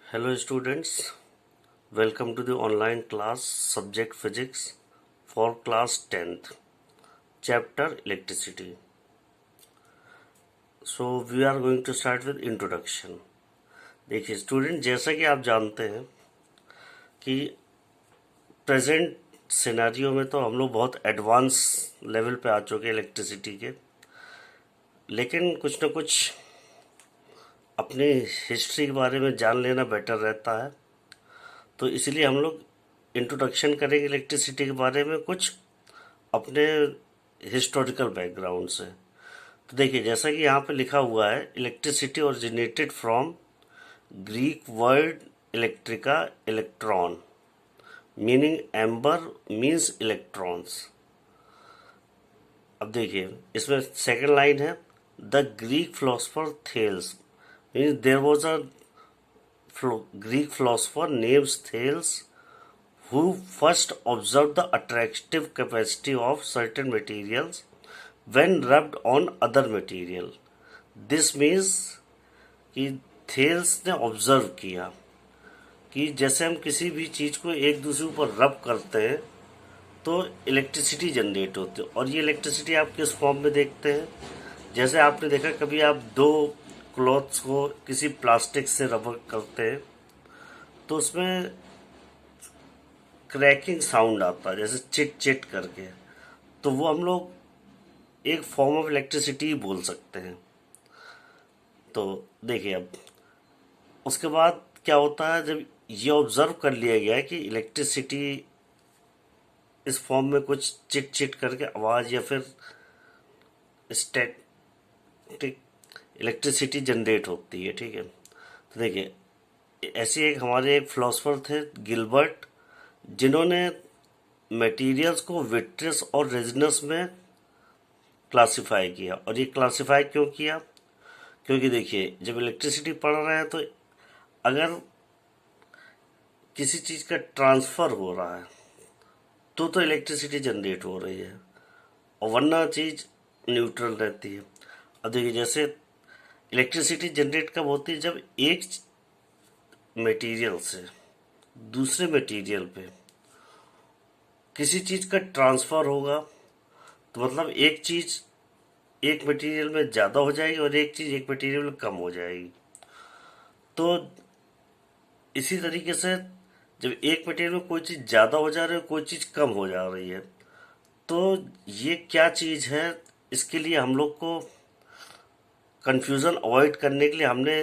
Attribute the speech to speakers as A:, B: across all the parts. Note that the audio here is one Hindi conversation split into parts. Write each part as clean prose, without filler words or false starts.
A: Hello students, welcome to the online class subject physics for class 10th, chapter electricity. So we are going to start with introduction. देखिए स्टूडेंट, जैसा कि आप जानते हैं कि प्रेजेंट सिनेरियो में तो हम लोग बहुत एडवांस लेवल पे आ चुके हैं इलेक्ट्रिसिटी के, लेकिन कुछ ना कुछ अपनी हिस्ट्री के बारे में जान लेना बेटर रहता है। तो इसलिए हम लोग इंट्रोडक्शन करेंगे इलेक्ट्रिसिटी के बारे में कुछ अपने हिस्टोरिकल बैकग्राउंड से। तो देखिए, जैसा कि यहाँ पे लिखा हुआ है, electricity originated from Greek word electrica electron, meaning amber means electrons. अब देखिए, इसमें सेकंड लाइन है, the Greek philosopher Thales, means there was a Greek philosopher named Thales who first observed the attractive capacity of certain materials when rubbed on other material. This means कि थेल्स ने ऑब्जर्व किया कि जैसे हम किसी भी चीज़ को एक दूसरे ऊपर रब करते हैं तो इलेक्ट्रिसिटी जनरेट होती है। और ये इलेक्ट्रिसिटी आप किस फॉर्म में देखते हैं? जैसे आपने देखा, कभी आप दो क्लॉथ्स को किसी प्लास्टिक से रबर करते हैं तो उसमें क्रैकिंग साउंड आता है, जैसे चिट चिट करके। तो वो हम लोग एक फॉर्म ऑफ इलेक्ट्रिसिटी बोल सकते हैं। तो देखिए, अब उसके बाद क्या होता है, जब ये ऑब्जर्व कर लिया गया है कि इलेक्ट्रिसिटी इस फॉर्म में कुछ चिट चिट करके आवाज़ या फिर स्टैटिक इलेक्ट्रिसिटी जनरेट होती है, ठीक है। तो देखिए, ऐसे एक हमारे एक फिलोसफर थे गिलबर्ट, जिन्होंने मटेरियल्स को विट्रियस और रेजिनस में क्लासिफाई किया। और ये क्लासिफाई क्यों किया? क्योंकि देखिए, जब इलेक्ट्रिसिटी पढ़ रहे हैं तो अगर किसी चीज़ का ट्रांसफ़र हो रहा है तो इलेक्ट्रिसिटी जनरेट हो रही है, और वरना चीज़ न्यूट्रल रहती है। अब देखिए, जैसे इलेक्ट्रिसिटी जनरेट कब होती है? जब एक मटेरियल से दूसरे मटेरियल पे किसी चीज़ का ट्रांसफ़र होगा, तो मतलब एक चीज़ एक मटेरियल में ज़्यादा हो जाएगी और एक चीज़ एक मटेरियल में कम हो जाएगी। तो इसी तरीके से जब एक मटेरियल में कोई चीज़ ज़्यादा हो जा रही है, कोई चीज़ कम हो जा रही है, तो ये क्या चीज़ है, इसके लिए हम लोग को कंफ्यूजन अवॉइड करने के लिए हमने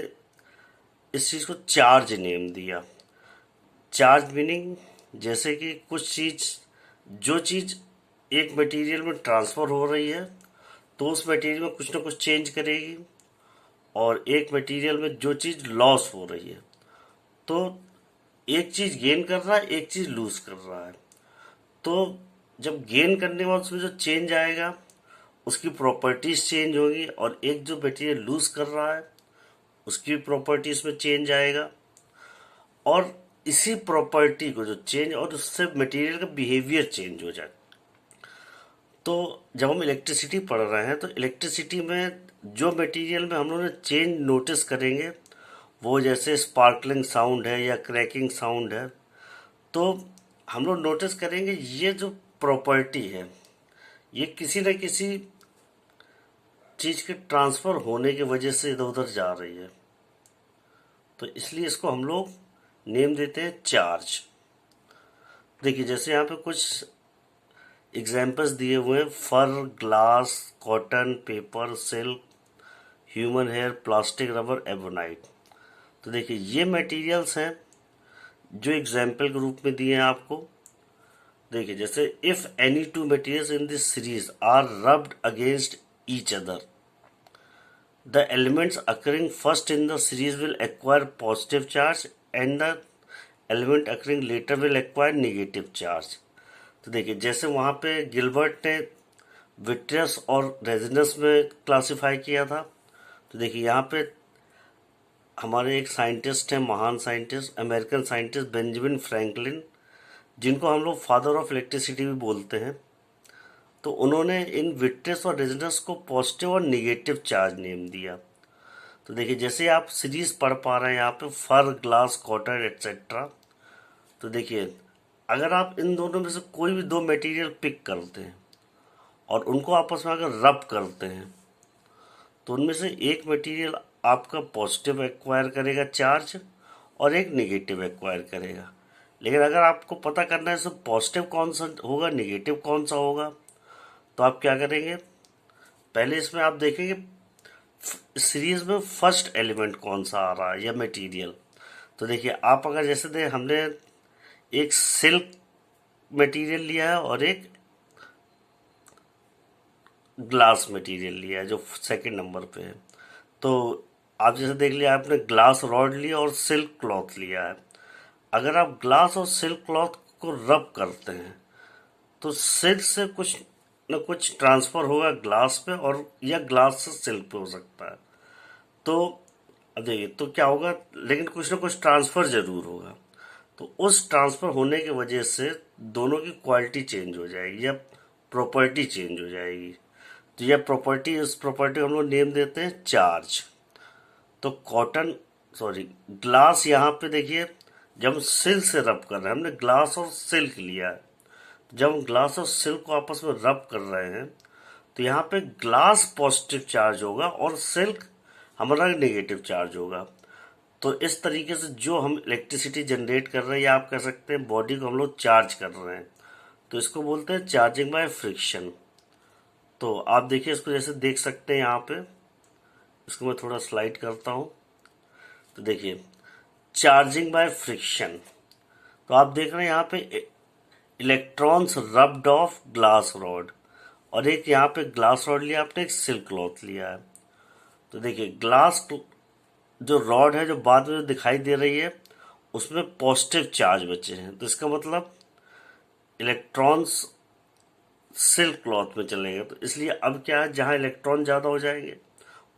A: इस चीज़ को चार्ज नेम दिया। चार्ज मीनिंग, जैसे कि कुछ चीज़, जो चीज़ एक मटेरियल में ट्रांसफ़र हो रही है तो उस मटेरियल में कुछ ना कुछ चेंज करेगी, और एक मटेरियल में जो चीज़ लॉस हो रही है तो एक चीज़ गेन कर रहा है, एक चीज़ लूज कर रहा है। तो जब गेन करने के बाद उसमें जो चेंज आएगा उसकी प्रॉपर्टीज चेंज होगी, और एक जो मटेरियल लूज कर रहा है उसकी प्रॉपर्टीज में चेंज आएगा, और इसी प्रॉपर्टी को जो चेंज, और उससे मटेरियल का बिहेवियर चेंज हो जाए। तो जब हम इलेक्ट्रिसिटी पढ़ रहे हैं तो इलेक्ट्रिसिटी में जो मटेरियल में हम लोग चेंज नोटिस करेंगे वो जैसे स्पार्कलिंग साउंड है या क्रैकिंग साउंड है, तो हम लोग नोटिस करेंगे ये जो प्रॉपर्टी है ये किसी न किसी चीज़ के ट्रांसफ़र होने की वजह से इधर उधर जा रही है। तो इसलिए इसको हम लोग नेम देते हैं चार्ज। देखिए, जैसे यहाँ पे कुछ एग्जाम्पल्स दिए हुए हैं, fur, glass, cotton, paper, silk, human hair, plastic, rubber, ebonite. तो देखिए, ये मटेरियल्स हैं जो एग्जाम्पल के रूप में दिए हैं आपको। देखिए, जैसे if any two materials in this series are rubbed against each other, the elements occurring first in the series will acquire positive charge and the element occurring later will acquire negative charge. तो देखिए, जैसे वहाँ पे गिलबर्ट ने विट्रियस और रेजिनस में क्लासिफाई किया था, तो देखिए यहाँ पे हमारे एक साइंटिस्ट हैं, महान scientist, American scientist Benjamin Franklin, जिनको हम लोग फादर ऑफ इलेक्ट्रिसिटी भी बोलते हैं। तो उन्होंने इन विट्रियस और रेजिनस को पॉजिटिव और निगेटिव चार्ज नेम दिया। तो देखिए जैसे आप सीरीज पढ़ पा रहे हैं यहाँ पे फर, ग्लास, कॉटन एट्सेट्रा। तो देखिए अगर आप इन दोनों में से कोई भी दो मटेरियल पिक करते हैं और उनको आपस में अगर रब करते हैं तो उनमें से एक मटेरियल आपका पॉजिटिव एक्वायर करेगा चार्ज और एक नेगेटिव एक्वायर करेगा। लेकिन अगर आपको पता करना है सब पॉजिटिव कौन सा होगा, नेगेटिव कौन सा होगा, तो आप क्या करेंगे, पहले इसमें आप देखेंगे सीरीज में फर्स्ट एलिमेंट कौन सा आ रहा है या मटेरियल। तो देखिए आप अगर जैसे दे हमने एक सिल्क मटेरियल लिया है और एक ग्लास मटेरियल लिया है जो सेकंड नंबर पे है। तो आप जैसे देख लिया आपने ग्लास रॉड लिया और सिल्क क्लॉथ लिया है। अगर आप ग्लास और सिल्क क्लॉथ को रब करते हैं तो सिल्क से कुछ न कुछ ट्रांसफर होगा ग्लास पे, और या ग्लास से सिल्क पे हो सकता है। तो अब देखिए तो क्या होगा, लेकिन कुछ ना कुछ ट्रांसफर जरूर होगा। तो उस ट्रांसफर होने की वजह से दोनों की क्वालिटी चेंज हो जाएगी या प्रॉपर्टी चेंज हो जाएगी। तो यह प्रॉपर्टी, इस प्रॉपर्टी को हम लोग नेम देते हैं चार्ज। तो कॉटन सॉरी ग्लास यहाँ पे देखिए जब हम सिल्क से रब कर रहे हैं, हमने ग्लास और सिल्क लिया है, जब हम ग्लास और सिल्क को आपस में रब कर रहे हैं तो यहाँ पे ग्लास पॉजिटिव चार्ज होगा और सिल्क हमारा नेगेटिव चार्ज होगा। तो इस तरीके से जो हम इलेक्ट्रिसिटी जनरेट कर रहे हैं या आप कह सकते हैं बॉडी को हम लोग चार्ज कर रहे हैं, तो इसको बोलते हैं चार्जिंग बाय फ्रिक्शन। तो आप देखिए इसको जैसे देख सकते हैं यहाँ पे, इसको मैं थोड़ा स्लाइड करता हूँ। तो देखिए चार्जिंग बाय फ्रिक्शन, तो आप देख रहे हैं यहाँ पे electrons rubbed of glass rod, और एक यहाँ पे ग्लास रॉड लिया आपने, एक सिल्क क्लॉथ लिया है। तो देखिए ग्लास जो रॉड है जो बाद में जो दिखाई दे रही है उसमें पॉजिटिव चार्ज बचे हैं, तो इसका मतलब इलेक्ट्रॉन्स सिल्क क्लॉथ में चलेंगे। तो इसलिए अब क्या है, जहाँ इलेक्ट्रॉन ज़्यादा हो जाएंगे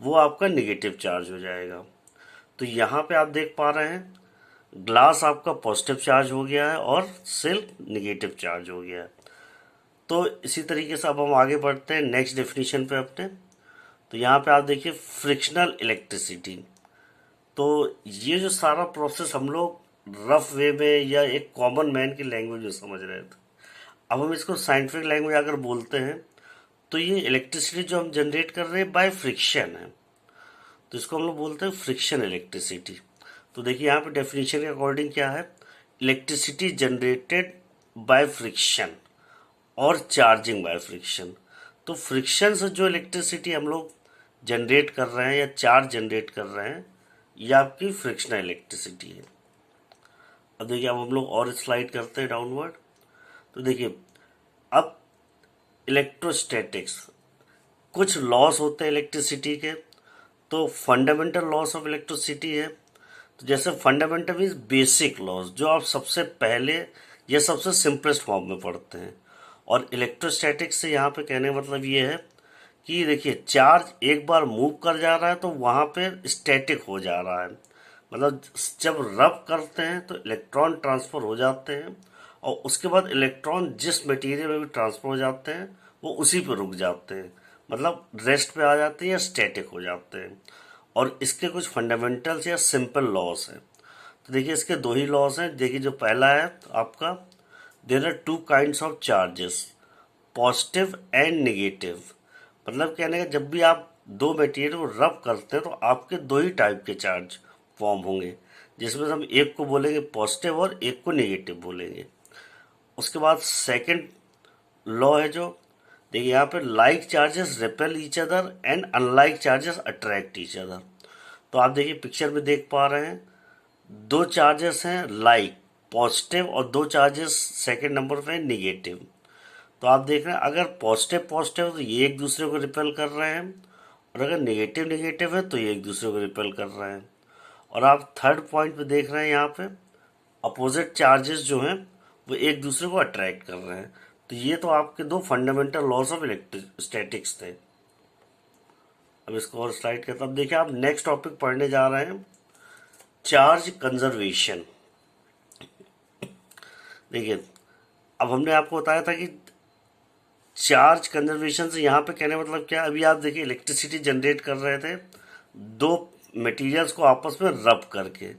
A: वो आपका निगेटिव चार्ज हो जाएगा। तो यहाँ पे आप देख पा रहे हैं ग्लास आपका पॉजिटिव चार्ज हो गया है और सिल्क निगेटिव चार्ज हो गया है। तो इसी तरीके से अब हम आगे बढ़ते हैं नेक्स्ट डेफिनेशन पे अपने। तो यहाँ पे आप देखिए फ्रिक्शनल इलेक्ट्रिसिटी। तो ये जो सारा प्रोसेस हम लोग रफ वे में या एक कॉमन मैन की लैंग्वेज में समझ रहे थे, अब हम इसको साइंटिफिक लैंग्वेज अगर बोलते हैं तो ये इलेक्ट्रिसिटी जो हम जनरेट कर रहे हैं बाय फ्रिक्शन है, तो इसको हम लोग बोलते हैं फ्रिक्शन इलेक्ट्रिसिटी। तो देखिए यहाँ पे डेफिनेशन के अकॉर्डिंग क्या है, इलेक्ट्रिसिटी जनरेटेड बाय फ्रिक्शन और चार्जिंग बाय फ्रिक्शन। तो फ्रिक्शन से जो इलेक्ट्रिसिटी हम लोग जनरेट कर रहे हैं या चार्ज जनरेट कर रहे हैं ये आपकी फ्रिक्शनल इलेक्ट्रिसिटी है। अब देखिए अब हम लोग और स्लाइड करते हैं डाउनवर्ड। तो देखिए अब इलेक्ट्रोस्टैटिक्स, कुछ लॉस होते हैं इलेक्ट्रिसिटी के। तो फंडामेंटल लॉस ऑफ इलेक्ट्रिसिटी है, तो जैसे फंडामेंटल मीन्स बेसिक लॉस जो आप सबसे पहले या सबसे सिंपलेस्ट फॉर्म में पढ़ते हैं। और इलेक्ट्रोस्टैटिक्स से यहाँ पे कहने का मतलब ये है कि देखिए चार्ज एक बार मूव कर जा रहा है तो वहाँ पे स्टैटिक हो जा रहा है, मतलब जब रब करते हैं तो इलेक्ट्रॉन ट्रांसफर हो जाते हैं और उसके बाद इलेक्ट्रॉन जिस मटेरियल में भी ट्रांसफर हो जाते हैं वो उसी पे रुक जाते हैं, मतलब रेस्ट पे आ जाते हैं या स्टैटिक हो जाते हैं। और इसके कुछ फंडामेंटल्स या सिंपल लॉस हैं। तो देखिए इसके दो ही लॉस हैं। देखिए जो पहला है आपका, there are two kinds of charges, positive and negative. मतलब कहने का जब भी आप दो मटेरियल को रब करते हैं तो आपके दो ही टाइप के चार्ज फॉर्म होंगे, जिसमें से हम एक को बोलेंगे पॉजिटिव और एक को नेगेटिव बोलेंगे। उसके बाद सेकंड लॉ है जो, देखिए यहाँ पे like charges repel each other and unlike charges attract each other. तो आप देखिए पिक्चर में देख पा रहे हैं दो चार्जेस हैं लाइक पॉजिटिव और दो चार्जेस सेकंड नंबर पे निगेटिव। तो आप देख रहे हैं अगर पॉजिटिव पॉजिटिव तो ये एक दूसरे को रिपेल कर रहे हैं, और अगर नेगेटिव नेगेटिव है तो ये एक दूसरे को रिपेल कर रहे हैं। और आप थर्ड पॉइंट पे देख रहे हैं यहाँ पे अपोजिट चार्जेस जो हैं वो एक दूसरे को अट्रैक्ट कर रहे हैं। तो ये तो आपके दो फंडामेंटल लॉस ऑफ इलेक्ट्रोस्टैटिक्स थे। अब इसको और स्लाइड करता हूं। अब देखिए आप नेक्स्ट टॉपिक पढ़ने जा रहे हैं चार्ज कंजर्वेशन। देखिए अब हमने आपको बताया था कि चार्ज कंजर्वेशन से यहाँ पे कहने मतलब क्या, अभी आप देखिए इलेक्ट्रिसिटी जनरेट कर रहे थे दो मटेरियल्स को आपस में रब करके।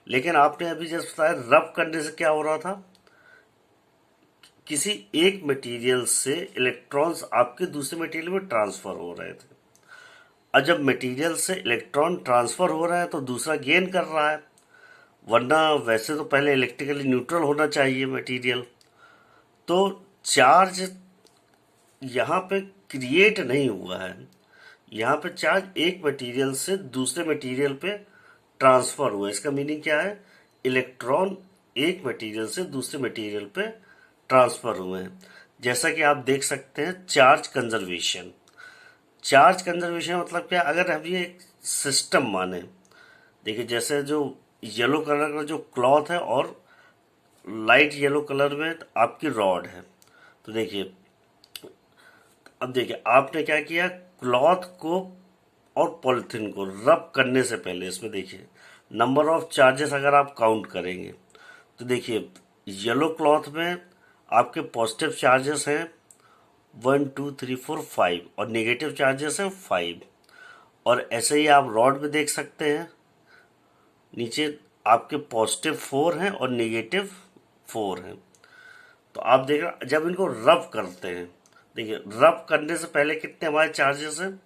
A: लेकिन आपने अभी जैसे बताया, रब करने से क्या हो रहा था, किसी एक मटेरियल से इलेक्ट्रॉन्स आपके दूसरे मटेरियल में ट्रांसफर हो रहे थे। और जब मटेरियल से इलेक्ट्रॉन ट्रांसफर हो रहा है तो दूसरा गेन कर रहा है, वरना वैसे तो पहले इलेक्ट्रिकली न्यूट्रल होना चाहिए मटेरियल। तो चार्ज यहाँ पे क्रिएट नहीं हुआ है, यहाँ पे चार्ज एक मटेरियल से दूसरे मटेरियल पे ट्रांसफर हुआ है। इसका मीनिंग क्या है, इलेक्ट्रॉन एक मटेरियल से दूसरे मटेरियल पे ट्रांसफर हुए हैं। जैसा कि आप देख सकते हैं, चार्ज कंजर्वेशन। चार्ज कंजर्वेशन मतलब क्या, अगर हम ये एक सिस्टम माने, देखिए जैसे जो येलो कलर का जो क्लॉथ है और लाइट येलो कलर में आपकी रॉड है, तो देखिए अब देखिए आपने क्या किया, क्लॉथ को और पॉलिथीन को रब करने से पहले इसमें देखिए नंबर ऑफ चार्जेस अगर आप काउंट करेंगे तो देखिए येलो क्लॉथ में आपके पॉजिटिव चार्जेस हैं 1 2 3 4 5 और नेगेटिव चार्जेस हैं 5। और ऐसे ही आप रॉड में देख सकते हैं, नीचे आपके पॉजिटिव 4 हैं और नेगेटिव 4 हैं। तो आप देखना जब इनको रब करते हैं, देखिए रब करने से पहले कितने हमारे चार्जेस हैं,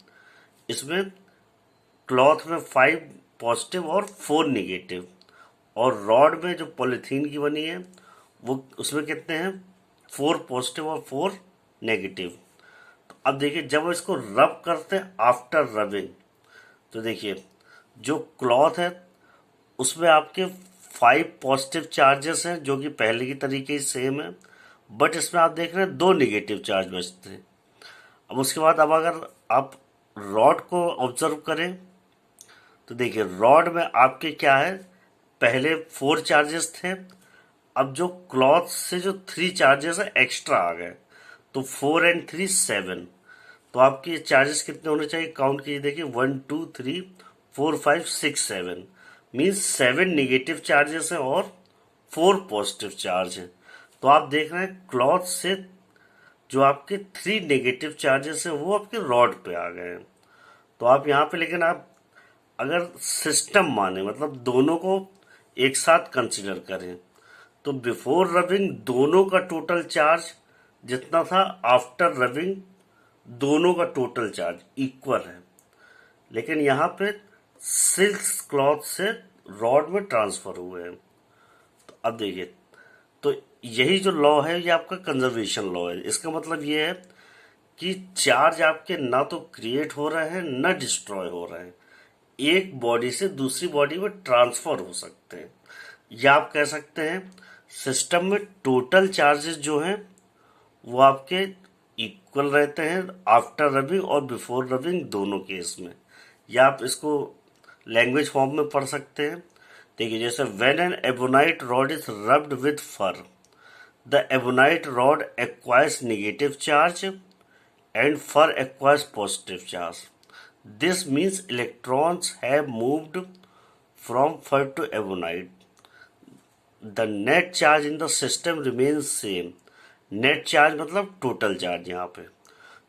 A: इसमें क्लॉथ में 5 पॉजिटिव और 4 नेगेटिव, और रॉड में जो पॉलीथीन की बनी है वो उसमें कितने हैं, 4 पॉजिटिव और 4 नेगेटिव। तो अब देखिए जब इसको रब करते हैं आफ्टर रबिंग, तो देखिए जो क्लॉथ है उसमें आपके 5 पॉजिटिव चार्जेस हैं जो कि पहले की तरीके से सेम है, बट इसमें आप देख रहे हैं 2 नेगेटिव चार्ज बचते हैं। अब उसके बाद अब अगर आप रॉड को ऑब्जर्व करें तो देखिए रॉड में आपके क्या है, पहले 4 चार्जेस थे, अब जो क्लॉथ से जो 3 चार्जेस है एक्स्ट्रा आ गए, तो 4 एंड 3 7। तो आपके चार्जेस कितने होने चाहिए, काउंट कीजिए, देखिए 1 2 3 4 5 6 7, मीन्स 7 नेगेटिव चार्जेस हैं और 4 पॉजिटिव चार्ज हैं। तो आप देख रहे हैं क्लॉथ से जो आपके 3 नेगेटिव चार्जेस हैं वो आपके रॉड पे आ गए हैं। तो आप यहाँ पे, लेकिन आप अगर सिस्टम माने मतलब दोनों को एक साथ कंसिडर करें तो बिफोर रबिंग दोनों का टोटल चार्ज जितना था, आफ्टर रबिंग दोनों का टोटल चार्ज इक्वल है। लेकिन यहाँ पे सिल्क क्लॉथ से रॉड में ट्रांसफर हुए हैं। तो अब देखिए, तो यही जो लॉ है ये आपका कंजर्वेशन लॉ है। इसका मतलब ये है कि चार्ज आपके ना तो क्रिएट हो रहे हैं ना डिस्ट्रॉय हो रहे हैं, एक बॉडी से दूसरी बॉडी में ट्रांसफर हो सकते हैं। या आप कह सकते हैं सिस्टम में टोटल चार्जेस जो हैं वो आपके इक्वल रहते हैं आफ्टर रबिंग और बिफोर रबिंग दोनों केस में। या आप इसको लैंग्वेज फॉर्म में पढ़ सकते हैं। देखिए जैसे when an ebonite rod is rubbed with fur, the ebonite rod acquires negative charge and fur acquires positive charge. This means electrons have moved from fur to ebonite. The net charge in the system remains same. Net charge मतलब टोटल चार्ज यहाँ पे।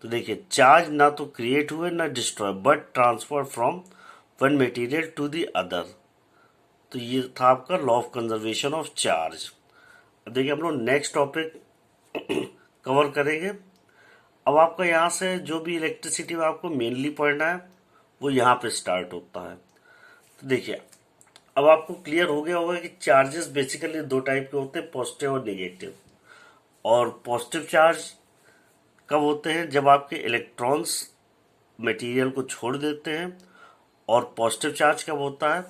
A: तो देखिए चार्ज ना तो क्रिएट हुए ना destroy, but transfer from one material to the other. तो ये था आपका law of conservation of charge. अब देखिए हम लोग नेक्स्ट टॉपिक कवर करेंगे। अब आपका यहाँ से जो भी इलेक्ट्रिसिटी में आपको मेनली पढ़ना है वो यहाँ पे स्टार्ट होता है। तो देखिए अब आपको क्लियर हो गया होगा कि चार्जेस बेसिकली 2 टाइप के होते हैं, पॉजिटिव और नेगेटिव। और पॉजिटिव चार्ज कब होते हैं, जब आपके इलेक्ट्रॉन्स मटेरियल को छोड़ देते हैं। और पॉजिटिव चार्ज कब होता है,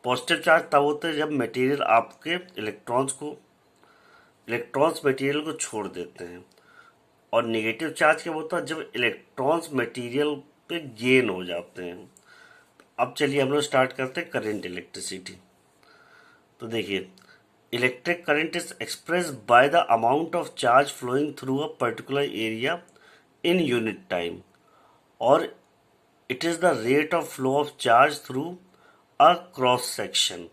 A: पॉजिटिव चार्ज तब होते हैं जब मटेरियल आपके इलेक्ट्रॉन्स मटेरियल को छोड़ देते हैं। और नेगेटिव चार्ज क्या होता है, जब इलेक्ट्रॉन्स मटेरियल पे गेन हो जाते हैं। अब चलिए हम लोग स्टार्ट करते हैं करंट इलेक्ट्रिसिटी। तो देखिए electric current is express by the amount of charge flowing through a particular area in unit time, और it is the rate of flow of charge through a cross section.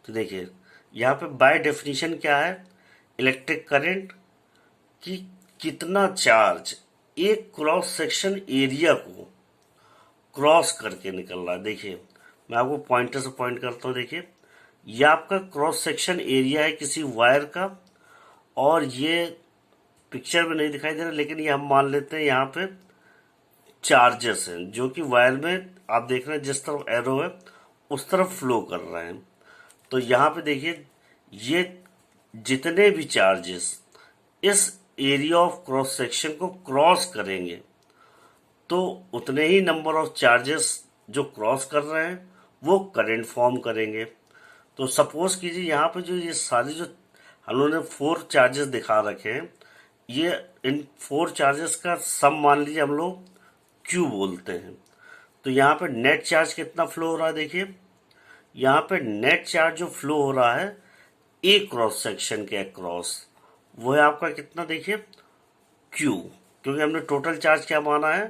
A: तो देखिए यहाँ पे बाय डेफिनेशन क्या है, इलेक्ट्रिक करंट की कितना चार्ज एक क्रॉस सेक्शन एरिया को क्रॉस करके निकल रहा है। देखिए मैं आपको पॉइंटर से पॉइंट करता हूँ। देखिए, ये आपका क्रॉस सेक्शन एरिया है किसी वायर का, और ये पिक्चर में नहीं दिखाई दे रहा, लेकिन ये हम मान लेते हैं यहाँ पे चार्जेस हैं जो कि वायर में आप देख रहे हैं जिस तरफ एरो है उस तरफ फ्लो कर रहे हैं। तो यहाँ पे देखिए, ये जितने भी चार्जेस इस एरिया ऑफ क्रॉस सेक्शन को क्रॉस करेंगे तो उतने ही नंबर ऑफ चार्जेस जो क्रॉस कर रहे हैं वो करंट फॉर्म करेंगे। तो सपोज कीजिए यहाँ पे जो ये सारी जो हम लोगों ने 4 चार्जेस दिखा रखे हैं, ये इन 4 चार्जेस का सम मान लीजिए हम लोग क्यू बोलते हैं। तो यहाँ पे नेट चार्ज कितना फ्लो हो रहा है, देखिए यहाँ पे नेट चार्ज जो फ्लो हो रहा है ए क्रॉस सेक्शन के अक्रॉस, वो है आपका कितना, देखिए क्यू, क्योंकि हमने टोटल चार्ज क्या माना है,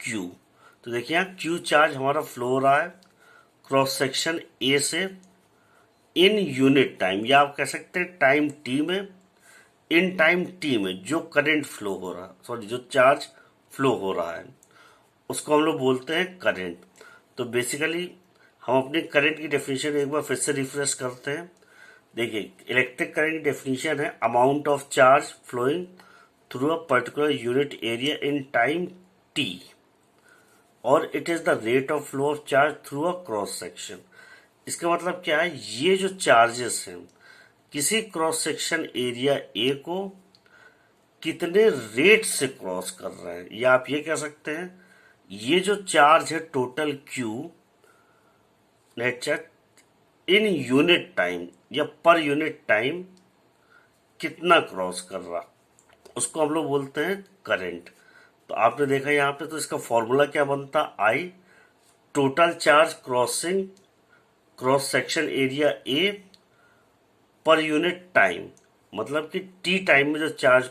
A: क्यू। तो देखिए यहाँ क्यू चार्ज हमारा फ्लो हो रहा है क्रॉस सेक्शन ए से इन यूनिट टाइम, या आप कह सकते हैं टाइम टी में, इन टाइम टी में जो करंट फ्लो हो रहा है, सॉरी जो चार्ज फ्लो हो रहा है उसको हम लोग बोलते हैं करंट। तो बेसिकली हम अपनी करंट की डेफिनेशन एक बार फिर से रिफ्रेश करते हैं। देखिए, इलेक्ट्रिक करंट की डेफिनेशन है amount of charge flowing through a particular unit area in time t, और it is the rate of flow of charge through a cross section. इसका मतलब क्या है, ये जो चार्जेस हैं किसी क्रॉस सेक्शन एरिया ए को कितने रेट से क्रॉस कर रहे हैं, या आप ये कह सकते हैं ये जो चार्ज है total Q net charge in unit time या पर यूनिट टाइम कितना क्रॉस कर रहा, उसको हम लोग बोलते हैं करंट। तो आपने देखा यहाँ पे, तो इसका फॉर्मूला क्या बनता, I total charge crossing cross section area A per unit time, मतलब कि टी टाइम में जो चार्ज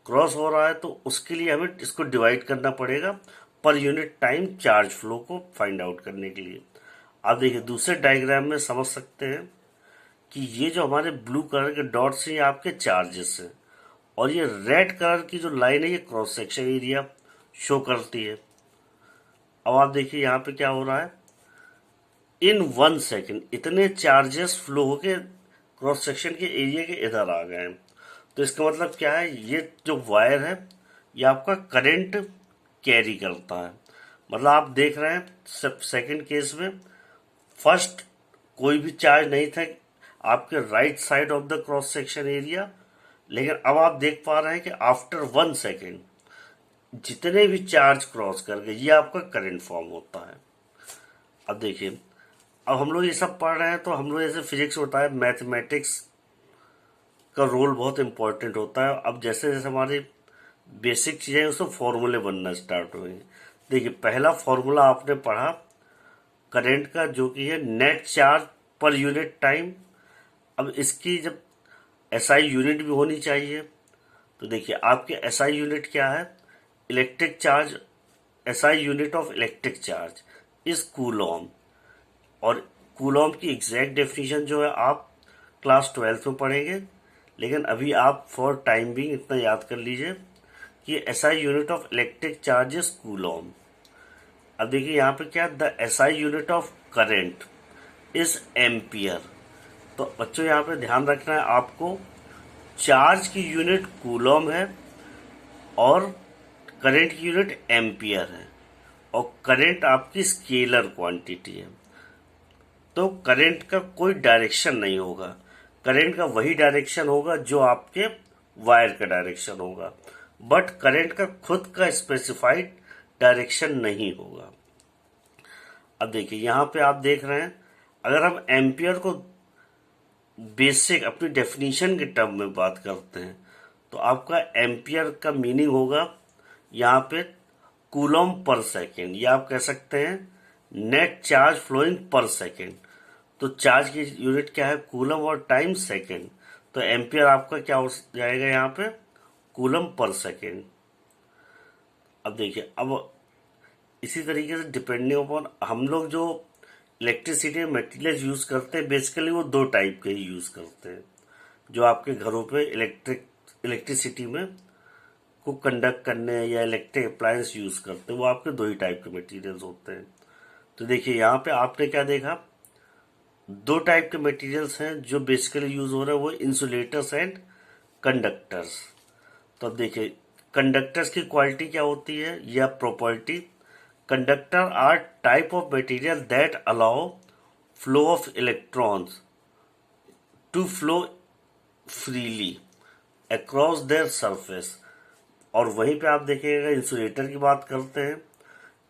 A: क्रॉस हो रहा है तो उसके लिए हमें इसको डिवाइड करना पड़ेगा पर यूनिट टाइम चार्ज फ्लो को फाइंड आउट करने के लिए। आप देखिए दूसरे डायग्राम में समझ सकते हैं कि ये जो हमारे ब्लू कलर के डॉट्स हैं ये आपके चार्जेस हैं, और ये रेड कलर की जो लाइन है ये क्रॉस सेक्शन एरिया शो करती है। अब आप देखिए यहाँ पे क्या हो रहा है, इन 1 सेकेंड इतने चार्जेस फ्लो होके क्रॉस सेक्शन के एरिया के इधर आ गए हैं। तो इसका मतलब क्या है, ये जो वायर है ये आपका करंट कैरी करता है। मतलब आप देख रहे हैं सेकंड केस में फर्स्ट कोई भी चार्ज नहीं था आपके right side of the cross section area, लेकिन अब आप देख पा रहे हैं कि आफ्टर 1 सेकेंड जितने भी चार्ज क्रॉस कर गए ये आपका करंट फॉर्म होता है। अब देखिए, अब हम लोग ये सब पढ़ रहे हैं तो हम लोग जैसे फिजिक्स होता है, मैथमेटिक्स का रोल बहुत इंपॉर्टेंट होता है। अब जैसे जैसे हमारी बेसिक चीज़ें उसमें फॉर्मूले बनना स्टार्ट हुए। देखिए पहला फॉर्मूला आपने पढ़ा करंट का जो कि है नेट चार्ज पर यूनिट टाइम। अब इसकी जब एसआई यूनिट भी होनी चाहिए, तो देखिए आपके एसआई यूनिट क्या है, electric charge, SI unit of electric charge is Coulomb. और कूलॉम की एग्जैक्ट डेफिनेशन जो है आप क्लास 12th में पढ़ेंगे, लेकिन अभी आप फॉर टाइम बिंग इतना याद कर लीजिए कि SI unit of electric charge is Coulomb. अब देखिए यहाँ पे क्या, the SI unit of current is ampere. तो बच्चों यहाँ पे ध्यान रखना है आपको, चार्ज की यूनिट कूलॉम है और करंट की यूनिट एम्पियर है, और करंट आपकी स्केलर क्वांटिटी है। तो करंट का कोई डायरेक्शन नहीं होगा, करंट का वही डायरेक्शन होगा जो आपके वायर का डायरेक्शन होगा, बट करंट का खुद का स्पेसिफाइड डायरेक्शन नहीं होगा। अब देखिए यहाँ पे आप देख रहे हैं, अगर हम एम्पियर को बेसिक अपनी डेफिनेशन के टर्म में बात करते हैं तो आपका एम्पियर का मीनिंग होगा यहाँ पे कूलम पर सेकेंड, या आप कह सकते हैं net charge flowing per second. तो चार्ज की यूनिट क्या है, कूलम, और टाइम सेकेंड। तो एम्पियर आपका क्या हो जाएगा यहाँ पे, कूलम पर सेकेंड। अब देखिए, अब इसी तरीके से डिपेंडिंग अपॉन हम लोग जो इलेक्ट्रिसिटी मटेरियल यूज करते हैं बेसिकली वो 2 टाइप के ही यूज करते हैं। जो आपके घरों पे इलेक्ट्रिसिटी में को कंडक्ट करने या इलेक्ट्रिक अप्लायंस यूज करते हैं वो आपके 2 ही टाइप के मटेरियल्स होते हैं। तो देखिए यहाँ पे आपने क्या देखा, दो टाइप के मटेरियल्स हैं जो बेसिकली यूज हो रहे हैं, वो इंसुलेटर्स एंड कंडक्टर्स। तो अब देखिए कंडक्टर्स की क्वालिटी क्या होती है या property. Conductor are type of material that allow flow of electrons to flow freely across their surface. और वहीं पे आप देखिएगा इंसुलेटर की बात करते हैं,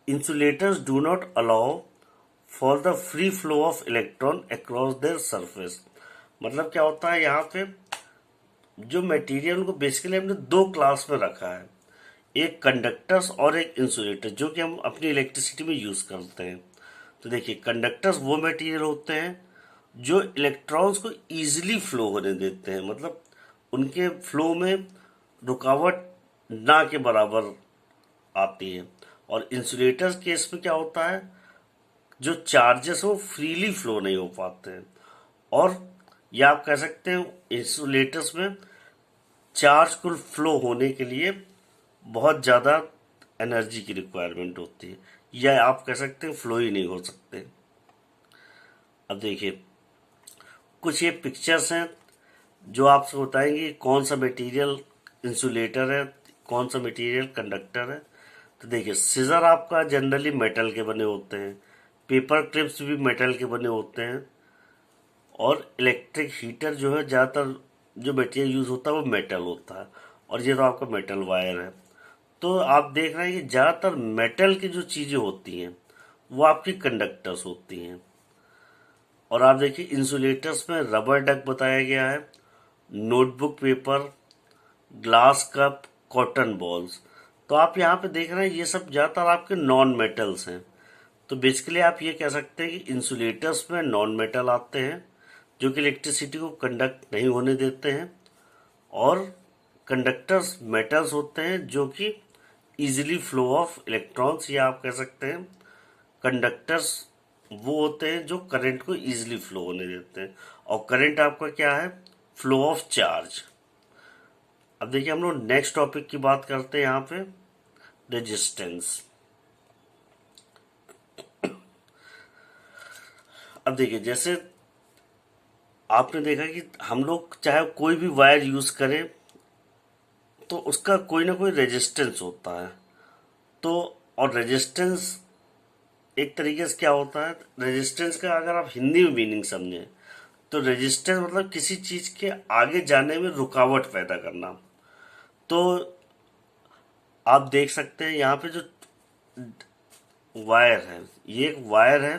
A: insulators do not allow for the free flow of electron across their surface. मतलब क्या होता है, यहाँ पे जो मटेरियल को बेसिकली हमने दो क्लास में रखा है, एक कंडक्टर्स और एक इंसुलेटर, जो कि हम अपनी इलेक्ट्रिसिटी में यूज करते हैं। तो देखिए कंडक्टर्स वो मटेरियल होते हैं जो इलेक्ट्रॉन्स को इजीली फ्लो होने देते हैं, मतलब उनके फ्लो में रुकावट ना के बराबर आती है। और इंसुलेटर्स केस में क्या होता है, जो चार्जेस वो फ्रीली फ्लो नहीं हो पाते हैं। और या आप कह सकते हैं इंसुलेटर्स में चार्ज को फ्लो होने के लिए बहुत ज़्यादा एनर्जी की रिक्वायरमेंट होती है, या आप कह सकते हैं फ्लो ही नहीं हो सकते। अब देखिए कुछ ये पिक्चर्स हैं जो आपसे बताएंगे कौन सा मटेरियल इंसुलेटर है, कौन सा मटेरियल कंडक्टर है। तो देखिए सीजर आपका जनरली मेटल के बने होते हैं, पेपर क्लिप्स भी मेटल के बने होते हैं, और इलेक्ट्रिक हीटर जो है ज़्यादातर जो मटेरियल यूज़ होता है वो मेटल होता है। और ये तो आपका मेटल वायर है। तो आप देख रहे हैं कि ज़्यादातर मेटल की जो चीज़ें होती हैं वो आपकी कंडक्टर्स होती हैं। और आप देखिए इंसुलेटर्स में रबर डक बताया गया है, notebook paper, glass cup, cotton balls. तो आप यहाँ पे देख रहे हैं ये सब ज़्यादातर आपके नॉन मेटल्स हैं। तो बेसिकली आप ये कह सकते हैं कि इंसुलेटर्स में नॉन मेटल आते हैं जो कि इलेक्ट्रिसिटी को कंडक्ट नहीं होने देते हैं, और कंडक्टर्स मेटल्स होते हैं जो कि इजीली फ्लो ऑफ इलेक्ट्रॉन्स, या आप कह सकते हैं कंडक्टर्स वो होते हैं जो करंट को इजीली फ्लो होने देते हैं। और करंट आपका क्या है, फ्लो ऑफ चार्ज। अब देखिए हम लोग नेक्स्ट टॉपिक की बात करते हैं यहाँ पे, रेजिस्टेंस। अब देखिए जैसे आपने देखा कि हम लोग चाहे कोई भी वायर यूज करें तो उसका कोई ना कोई रेजिस्टेंस होता है। तो और रेजिस्टेंस एक तरीके से क्या होता है, रेजिस्टेंस का अगर आप हिंदी में मीनिंग समझें तो रेजिस्टेंस मतलब किसी चीज के आगे जाने में रुकावट पैदा करना। तो आप देख सकते हैं यहाँ पे जो वायर है, ये एक वायर है,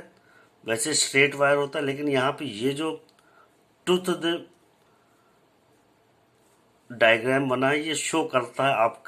A: वैसे स्ट्रेट वायर होता है, लेकिन यहाँ पे ये जो टूथ डायग्राम बना है ये शो करता है आपका